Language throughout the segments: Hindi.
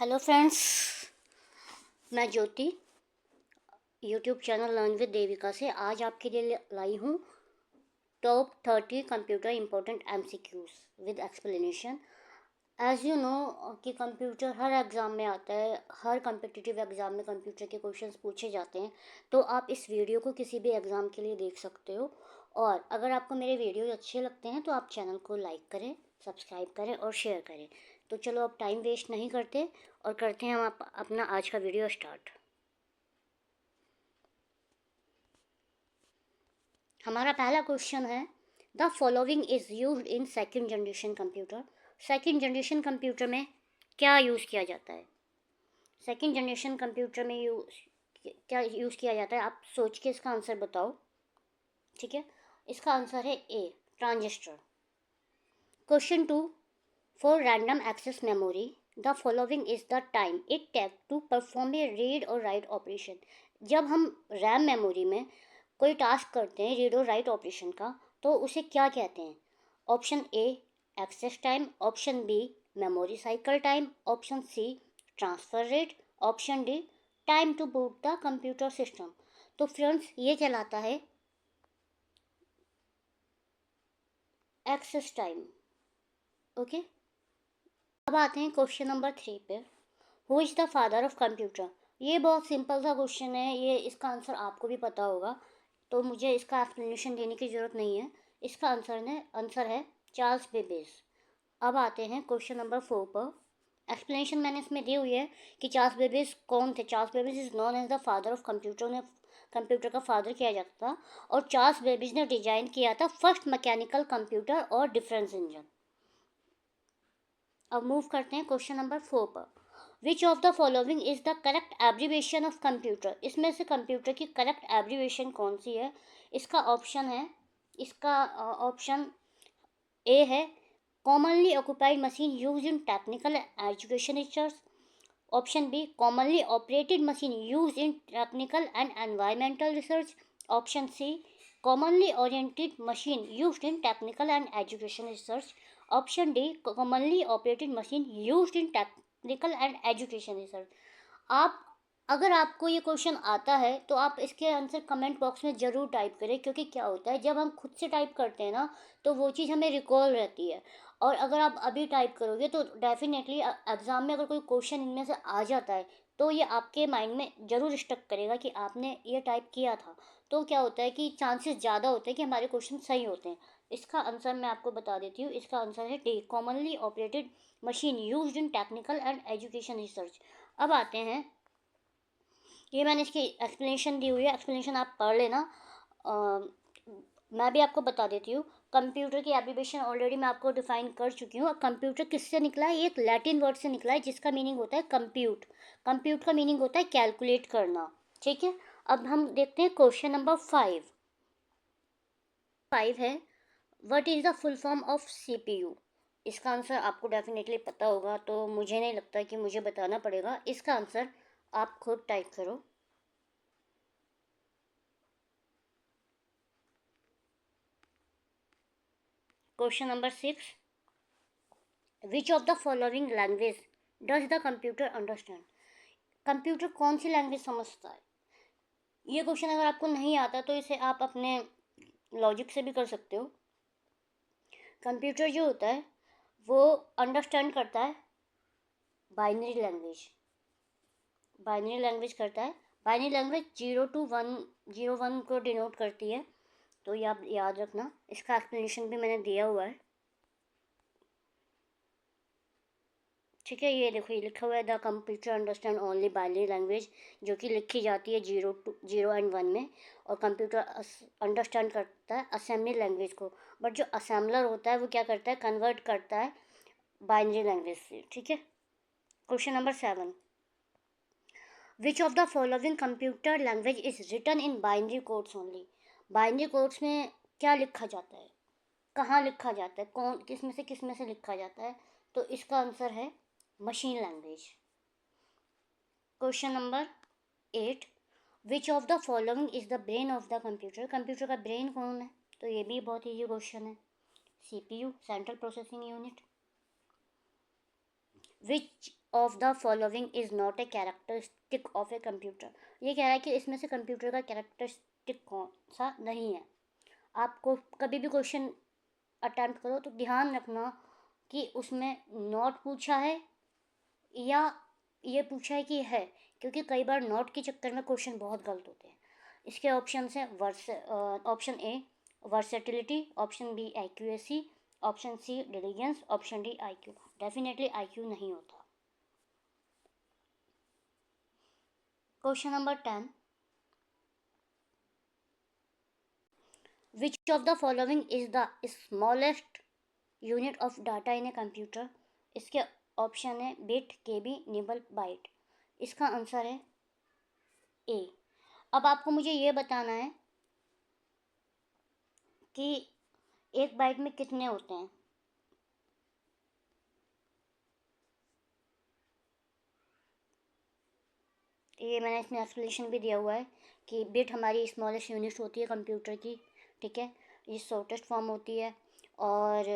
हेलो फ्रेंड्स, मैं Jyoti YouTube channel learn with Devika से आज आपके लिए लाई हूँ top 30 computer important MCQs with explanation. As you know कि कंप्यूटर हर एग्ज़ाम में आता है, हर कम्पिटिटिव एग्ज़ाम में कंप्यूटर के क्वेश्चंस पूछे जाते हैं। तो आप इस वीडियो को किसी भी एग्ज़ाम के लिए देख सकते हो। और अगर आपको मेरे वीडियो अच्छे लगते हैं तो आप चैनल को लाइक करें, सब्सक्राइब करें और शेयर करें। तो चलो अब टाइम वेस्ट नहीं करते और करते हैं हम अपना आज का वीडियो स्टार्ट। हमारा पहला क्वेश्चन है, the following is used in second generation computer. Second generation computer में क्या यूज़ किया जाता है? सेकंड जनरेशन कंप्यूटर में क्या यूज़ किया जाता है? आप सोच के इसका आंसर बताओ। ठीक है, इसका आंसर है A, transistor. Question 2, for random access memory the following is the time it take to perform a read और राइट ऑपरेशन। जब हम रैम मेमोरी में कोई टास्क करते हैं, रीड और राइट ऑपरेशन का, तो उसे क्या कहते हैं? Option A, access time. Option B, memory cycle time. Option C, transfer rate. Option D, time to boot the computer system. तो फ्रेंड्स, ये कहलाता है एक्सेस टाइम। ओके, अब आते हैं क्वेश्चन नंबर 3 पे। Who is the father of computer? ये बहुत सिंपल सा क्वेश्चन है, ये इसका आंसर आपको भी पता होगा, तो मुझे इसका एक्सप्लेनेशन देने की ज़रूरत नहीं है। इसका आंसर है चार्ल्स बेबेज। अब आते हैं क्वेश्चन नंबर 4 पर। एक्सप्लेनेशन मैंने इसमें दी हुई है कि चार्ल्स बेबेज कौन थे। Charles Babbage is known as the father of computer. उन्हें कंप्यूटर का फादर किया जाता था और चार्ल्स बेबेज ने डिजाइन किया था फर्स्ट मैकेनिकल कंप्यूटर और डिफरेंस इंजन। अब मूव करते हैं क्वेश्चन नंबर 4 पर। विच of the following is the correct abbreviation of computer? इसमें से कंप्यूटर की करेक्ट एब्रीवेशन कौन सी है? इसका ऑप्शन ए है, commonly occupied machine use in technical education research. Option B, commonly operated machine use in technical and environmental research. Option C, commonly oriented machine use in technical and education research. Option D, commonly operated machine use in technical and education research. आप अगर आपको ये क्वेश्चन आता है तो आप इसके आंसर कमेंट बॉक्स में ज़रूर टाइप करें, क्योंकि क्या होता है जब हम खुद से टाइप करते हैं ना, तो वो चीज़ हमें रिकॉल रहती है। और अगर आप अभी टाइप करोगे तो डेफिनेटली एग्ज़ाम में अगर कोई क्वेश्चन इनमें से आ जाता है तो ये आपके माइंड में ज़रूर स्टक करेगा कि आपने ये टाइप किया था। तो क्या होता है कि चांसेस ज़्यादा होते हैं कि हमारे क्वेश्चन सही होते हैं। इसका आंसर मैं आपको बता देती हूँ, इसका आंसर है D, commonly operated machine used in technical and education research. अब आते हैं, ये मैंने इसकी एक्सप्लेनेशन दी हुई है, एक्सप्लेनेशन आप पढ़ लेना। मैं भी आपको बता देती हूँ। कंप्यूटर की एब्रीविएशन ऑलरेडी मैं आपको डिफाइन कर चुकी हूँ। कंप्यूटर किससे निकला है? ये एक लैटिन वर्ड से निकला है जिसका मीनिंग होता है कंप्यूट। कंप्यूट का मीनिंग होता है कैलकुलेट करना। ठीक है, अब हम देखते हैं क्वेश्चन नंबर 5। 5 है, what is the full form of CPU? इसका आंसर आपको डेफिनेटली पता होगा, तो मुझे नहीं लगता कि मुझे बताना पड़ेगा। इसका आंसर आप खुद टाइप करो। Question number 6, which of the following language does the computer understand? Computer कौन सी लैंग्वेज समझता है? ये क्वेश्चन अगर आपको नहीं आता तो इसे आप अपने लॉजिक से भी कर सकते हो। कंप्यूटर जो होता है वो अंडरस्टैंड करता है बाइनरी लैंग्वेज। बाइनरी लैंग्वेज करता है। बाइनरी लैंग्वेज 0 to 1, 0 1 को डिनोट करती है, तो ये आप याद रखना। इसका एक्सप्लेनेशन भी मैंने दिया हुआ है। ठीक है, ये देखो, ये लिखा हुआ है the computer understand only binary language, जो कि लिखी जाती है 0 एंड 1 में। और कंप्यूटर अंडरस्टैंड करता है असेंबली लैंग्वेज को, बट जो असेंबलर होता है वो क्या करता है? कन्वर्ट करता है बाइनरी लैंग्वेज से। ठीक है, question number 7, which of the following computer language is written in binary codes only? Binary codes में क्या लिखा जाता है? कहाँ लिखा जाता है? कौन किस में से लिखा जाता है? तो इसका आंसर है machine language. Question number 8, which of the following is the brain of the computer? Computer का ब्रेन कौन है? तो ये भी बहुत ईजी क्वेश्चन है, CPU, central processing unit. Which of the following is not a characteristic of a computer. ये कह रहा है कि इसमें से कंप्यूटर का कैरेक्टरिस्टिक कौन सा नहीं है। आपको कभी भी क्वेश्चन अटेम्प्ट करो तो ध्यान रखना कि उसमें नॉट पूछा है या ये पूछा है कि है, क्योंकि कई बार नॉट के चक्कर में क्वेश्चन बहुत गलत होते हैं। इसके ऑप्शन हैं option A versatility, option B accuracy, option C diligence, option D IQ. Definitely IQ नहीं होता। Question number 10, which of the following is the smallest unit of data in a computer. इसके ऑप्शन है बिट, केबी, निबल, बाइट। इसका आंसर है ए। अब आपको मुझे ये बताना है कि एक बाइट में कितने होते हैं। ये मैंने इसमें एक्सप्लेनेशन भी दिया हुआ है कि बिट हमारी स्मॉलेस्ट यूनिट होती है कंप्यूटर की, ठीक है, ये शॉर्टेस्ट फॉर्म होती है। और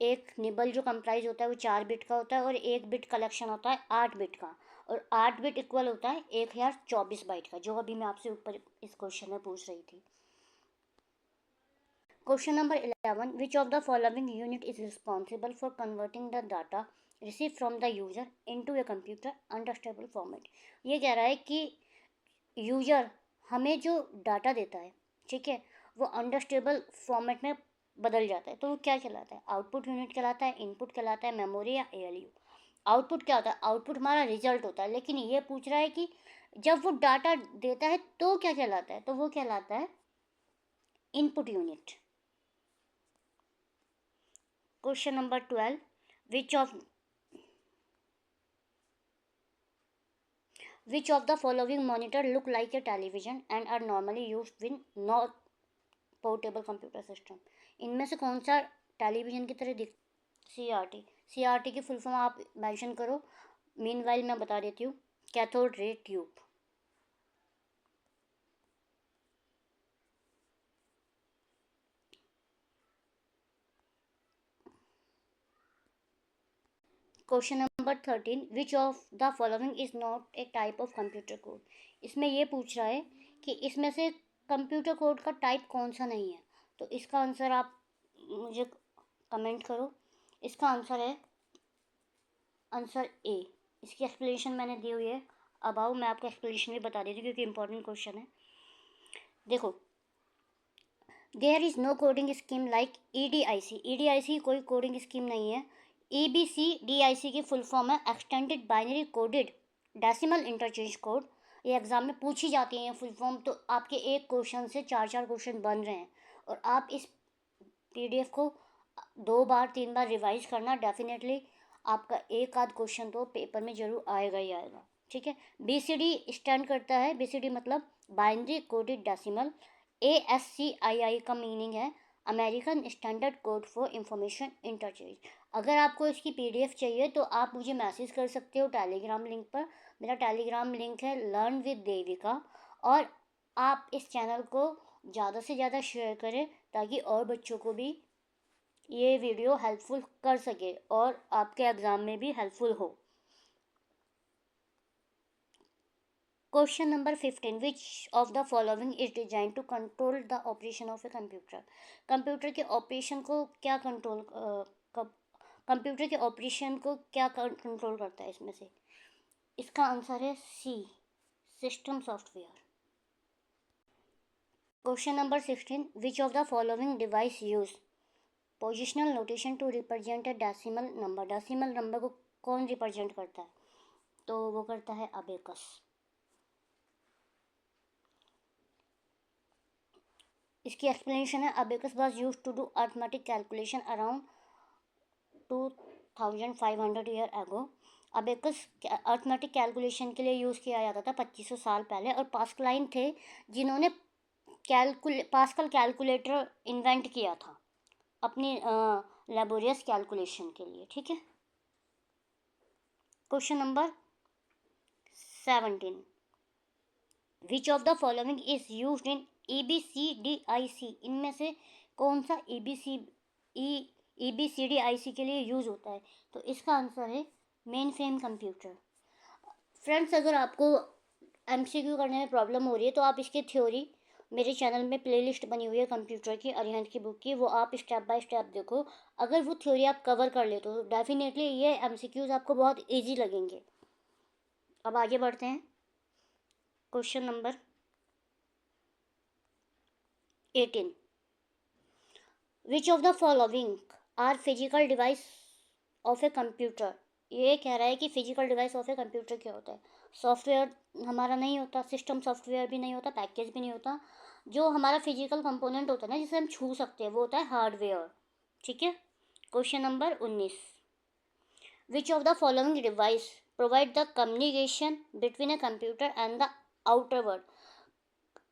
एक निबल जो कंप्राइज होता है वो 4 बिट का होता है, और एक बिट कलेक्शन होता है 8 बिट का, और 8 बिट इक्वल होता है 1024 बाइट का, जो अभी मैं आपसे ऊपर इस क्वेश्चन में पूछ रही थी। Question number 11, which of the following unit is responsible for converting the data receive from the user into a computer understandable format. ये कह रहा है कि यूजर हमें जो डाटा देता है, ठीक है, वो अंडरस्टैंडेबल फॉर्मेट में बदल जाता है, तो वो क्या कहलाता है? आउटपुट यूनिट कहलाता है, इनपुट कहलाता है, मेमोरी या एएलयू। आउटपुट क्या होता है? आउटपुट हमारा रिजल्ट होता है, लेकिन ये पूछ रहा है कि जब वो डाटा देता है तो क्या कहलाता है? तो वो कहलाता है input unit. Question number 12, which of the following monitor look like a television and are normally used when not portable computer system. इनमें से कौन सा टेलीविजन की तरह दिख? सीआरटी। सीआरटी की फुल फॉर्म आप मेंशन करो, मीनवाइल मैं बता देती हूँ। Cathode ray tube. Question number 13, which of the following is not a type of computer code. इसमें ये पूछ रहा है कि इसमें से कंप्यूटर कोड का टाइप कौन सा नहीं है। तो इसका आंसर आप मुझे कमेंट करो। इसका आंसर है आंसर ए। इसकी एक्सप्लेनेशन मैंने दी हुई है अबाउ, मैं आपको एक्सप्लेनेशन भी बता देती हूँ क्योंकि इंपॉर्टेंट क्वेश्चन है। देखो, there is no coding scheme like EDIC। EDIC कोई कोडिंग स्कीम नहीं है। EBCDIC की फुल फॉर्म है extended binary coded decimal interchange code. ये एग्जाम में पूछी जाती है फुल फॉर्म, तो आपके एक क्वेश्चन से 4 क्वेश्चन बन रहे हैं, और आप इस PDF को 2 बार 3 बार रिवाइज करना। डेफिनेटली आपका एक आध क्वेश्चन तो पेपर में जरूर आएगा ही आएगा, ठीक है। BCD स्टैंड करता है, BCD मतलब बाइनरी कोडेड डेसिमल। ASCII का मीनिंग है American standard code for information interchange. अगर आपको इसकी PDF चाहिए तो आप मुझे मैसेज कर सकते हो टेलीग्राम लिंक पर। मेरा टेलीग्राम लिंक है लर्न विद देविका। और आप इस चैनल को ज़्यादा से ज़्यादा शेयर करें ताकि और बच्चों को भी ये वीडियो हेल्पफुल कर सके और आपके एग्ज़ाम में भी हेल्पफुल हो। Question number 15, which of the following is design to control the operation of a computer. Computer के ऑपरेशन को क्या कंट्रोल कंप्यूटर के ऑपरेशन को क्या कंट्रोल करता है इसमें से? इसका आंसर है C, system software. Question number 16, which of the following device use positional notation to represent a decimal number. Decimal number को कौन रिप्रेजेंट करता है? तो वो करता है अबेकस। इसकी एक्सप्लेनेशन है abacus was used to do arithmetic calculation around 2500 year ago. Abacus arithmetic calculation के लिए यूज़ किया जाता था 2500 साल पहले, और पास्कलाइन थे जिन्होंने पास्कल कैलकुलेटर इन्वेंट किया था अपनी लेबोरियस कैलकुलेशन के लिए, ठीक है। Question number 17, which of the following is used in EBCDIC। इनमें से कौन सा EBCDIC के लिए यूज़ होता है? तो इसका आंसर है मेन फ्रेम कंप्यूटर। फ्रेंड्स, अगर आपको एमसीक्यू करने में प्रॉब्लम हो रही है तो आप इसकी थ्योरी मेरे चैनल में प्लेलिस्ट बनी हुई है कंप्यूटर की, अरिहंत की बुक की, वो आप स्टेप बाय स्टेप देखो। अगर वो थ्योरी आप कवर कर ले तो डेफिनेटली ये एमसीक्यूज आपको बहुत इजी लगेंगे। अब आगे बढ़ते हैं। Question number 18, which of the following are physical device of a computer. ये कह रहा है कि physical device of a computer क्या होता है। सॉफ्टवेयर हमारा नहीं होता, सिस्टम सॉफ्टवेयर भी नहीं होता, पैकेज भी नहीं होता। जो हमारा फिजिकल कंपोनेंट होता है ना, जिसे हम छू सकते हैं, वो होता है हार्डवेयर। ठीक है। Question number 19, which of the following device provide the communication between a computer and the outer world.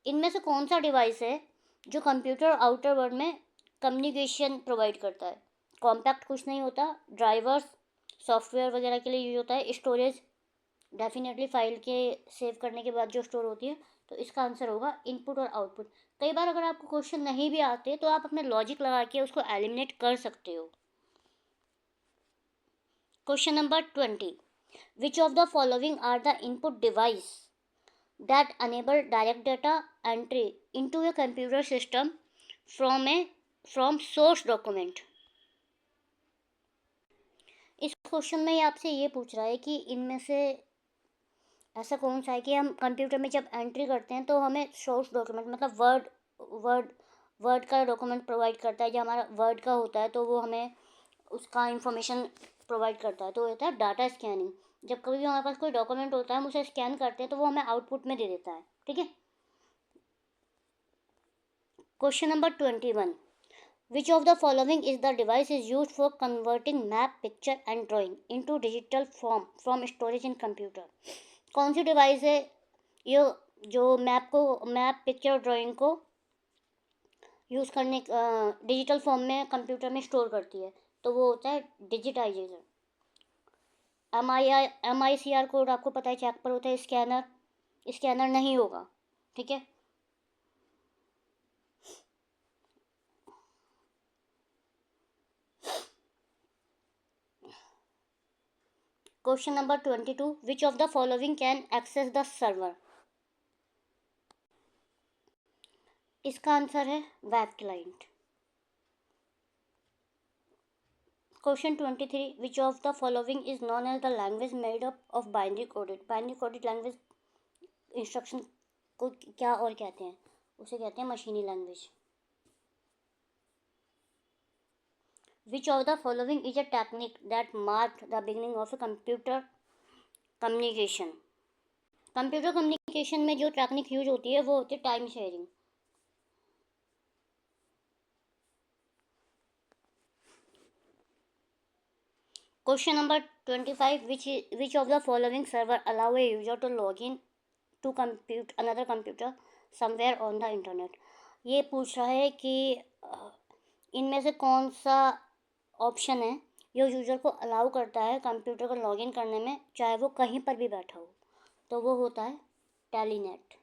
इनमें से कौन सा डिवाइस है जो कंप्यूटर और आउटर वर्ल्ड में कम्युनिकेशन प्रोवाइड करता है। कॉम्पैक्ट कुछ नहीं होता, ड्राइवर्स सॉफ्टवेयर वगैरह के लिए यूज होता है, स्टोरेज डेफिनेटली फाइल के सेव करने के बाद जो स्टोर होती है। तो इसका आंसर होगा इनपुट और आउटपुट। कई बार अगर आपको क्वेश्चन नहीं भी आते तो आप अपने लॉजिक लगा के उसको एलिमिनेट कर सकते हो। Question number 20, which of the following are the input device that enable direct data entry into a computer system from source document। इस क्वेश्चन में ये आपसे ये पूछ रहा है कि इनमें से ऐसा कौन सा है कि हम कंप्यूटर में जब एंट्री करते हैं तो हमें सोर्स डॉक्यूमेंट मतलब वर्ड वर्ड का डॉक्यूमेंट प्रोवाइड करता है। जो हमारा वर्ड का होता है तो वो हमें उसका इंफॉर्मेशन प्रोवाइड करता है, तो होता है डाटा स्कैनिंग। जब कभी भी हमारे पास कोई डॉक्यूमेंट होता है हम उसे स्कैन करते हैं तो वो हमें आउटपुट में दे देता है। ठीक है। Question number 21, which of the following is the device is used for converting map, picture and drawing into digital form from storage in computer। कौन सी डिवाइस है ये जो मैप पिक्चर और ड्राइंग को यूज़ करने डिजिटल फॉर्म में कंप्यूटर में स्टोर करती है। तो वो होता है डिजिटाइजेशन। MICR कोड आपको पता है चेक पर होता है, स्कैनर स्कैनर नहीं होगा। ठीक है। Question number 22, which of the following can access the server. इसका आंसर है web client. Question 23, which of the following is known as the language made up of binary coded. Binary coded language instruction को क्या और कहते हैं, उसे कहते हैं मशीनी language. Which of the following is a technique that mark the beginning of a computer communication. Computer communication में जो टेक्निक यूज होती है वो होती है time sharing. Question number 25, which of the following server allow a user to log in to compute another computer somewhere on the internet। ये पूछ रहा है कि इनमें से कौन सा ऑप्शन है जो यूज़र को अलाउ करता है कंप्यूटर को लॉगिन करने में, चाहे वो कहीं पर भी बैठा हो। तो वो होता है Telnet.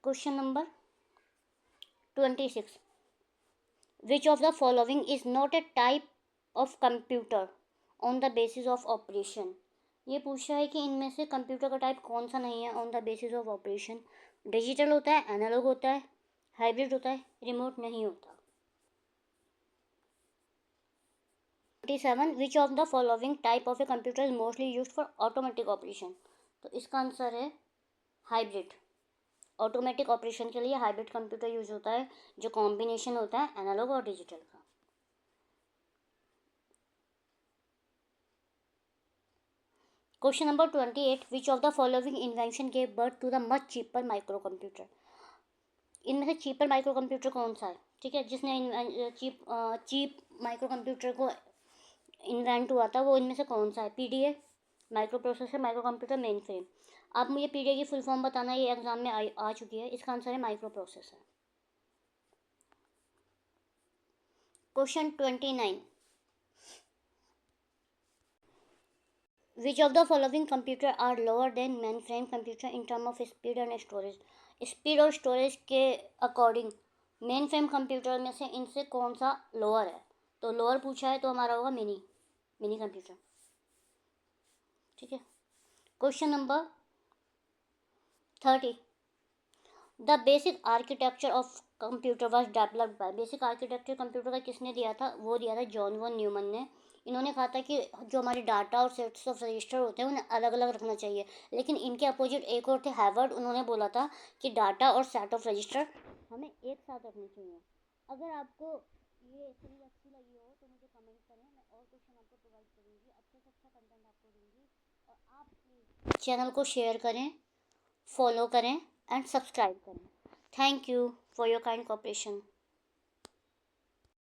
Question number 26, which of the following is not a type of computer on the basis of operation. ये पूछ रहा है कि इनमें से कंप्यूटर का टाइप कौन सा नहीं है on the basis of operation. Digital होता है, एनालॉग होता है, हाइब्रिड होता है, रिमोट नहीं होता। 27, विच of the following type of a computer is mostly use for automatic operation. तो इसका आंसर है हाइब्रिड। ऑटोमेटिक ऑपरेशन के लिए हाइब्रिड कंप्यूटर यूज होता है, जो कॉम्बिनेशन होता है एनालॉग और डिजिटल का। Question number 28, which of the following invention gave birth to the much cheaper microcomputer. इनमें से चीपर माइक्रो कंप्यूटर कौन सा है। ठीक है। जिसने चीप माइक्रो कंप्यूटर को इन्वेंट हुआ था वो इनमें से कौन सा है। PDA micro processor, micro computer, main frame. आप मुझे PDA की फुल फॉर्म बताना, ये एग्जाम में आ चुकी है। इसका आंसर है microprocessor. Question 29, which of the following computer are lower than mainframe computer in term of speed and storage. Speed और स्टोरेज के अकॉर्डिंग मेन फ्रेम कंप्यूटर में से इनसे कौन सा लोअर है? तो लोअर पूछा है तो हमारा होगा मिनी कंप्यूटर। ठीक है। Question number 30, the basic architecture of computer was developed by. Basic architecture computer का किसने दिया था? वो दिया था जॉन वन न्यूमन ने। इन्होंने कहा था कि जो हमारे डाटा और सेट्स ऑफ रजिस्टर होते हैं उन्हें अलग अलग रखना चाहिए, लेकिन इनके अपोजिट एक और थे हार्वर्ड। उन्होंने बोला था कि डाटा और सेट ऑफ रजिस्टर हमें एक साथ रखने चाहिए। अगर आपको ये सीरीज अच्छी लगी हो तो मुझे कमेंट करें, मैं और क्वेश्चन आपको प्रोवाइड करूँगी, अच्छे से अच्छा कंटेंट आपको दूँगी। और आप प्लीज़ चैनल को शेयर करें, फॉलो करें एंड सब्सक्राइब करें। Thank you for your kind cooperation.